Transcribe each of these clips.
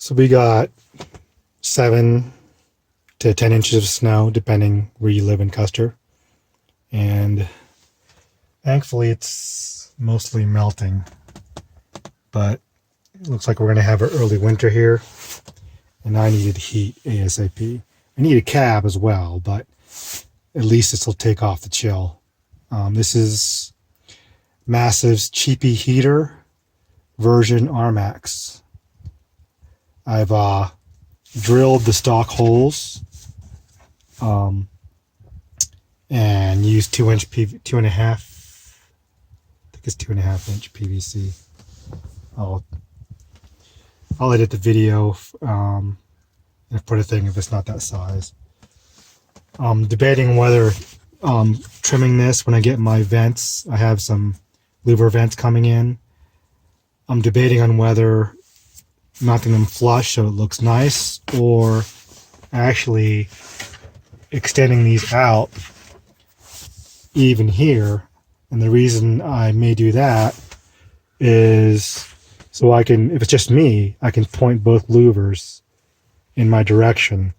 So we got 7 to 10 inches of snow, depending where you live in Custer. And thankfully it's mostly melting, but it looks like we're going to have an early winter here, and I needed heat ASAP. I need a cab as well, but at least this will take off the chill. This is Massive's cheapie heater version RMAX. I've drilled the stock holes and used 2-inch PV, 2.5. I think it's 2.5-inch PVC. I'll edit the video and put a thing if it's not that size. I'm debating whether trimming this when I get my vents. I have some louver vents coming in. I'm debating on whether mounting them flush so it looks nice, or actually extending these out even here. And the reason I may do that is so I can, if it's just me, I can point both louvers in my direction,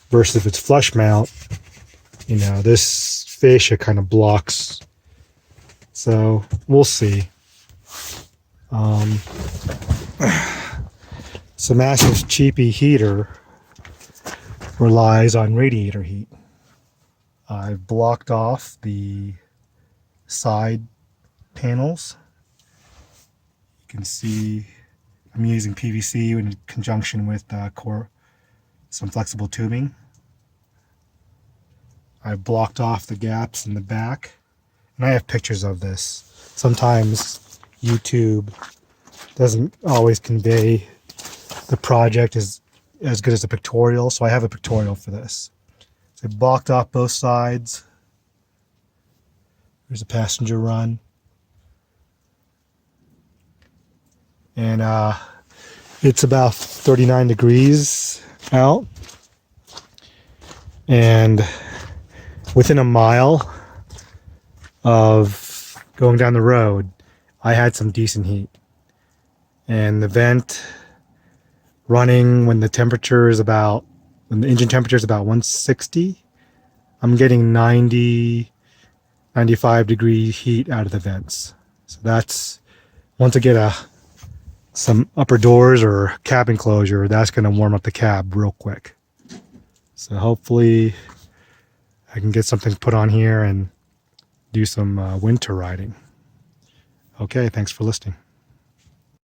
versus if it's flush mount, you know, this fascia kind of blocks. So we'll see. So Massive's cheapie heater relies on radiator heat. I've blocked off the side panels. You can see I'm using PVC in conjunction with some flexible tubing. I've blocked off the gaps in the back, and I have pictures of this. Sometimes YouTube doesn't always convey the project as good as a pictorial, so I have a pictorial for this. So I blocked off both sides. There's a passenger run. And it's about 39 degrees out. And within a mile of going down the road, I had some decent heat. And the vent running when the temperature is about, when the engine temperature is about 160, I'm getting 90, 95 degree heat out of the vents. So that's, once I get some upper doors or cab enclosure, that's going to warm up the cab real quick. So hopefully I can get something put on here and do some winter riding. Okay, thanks for listening.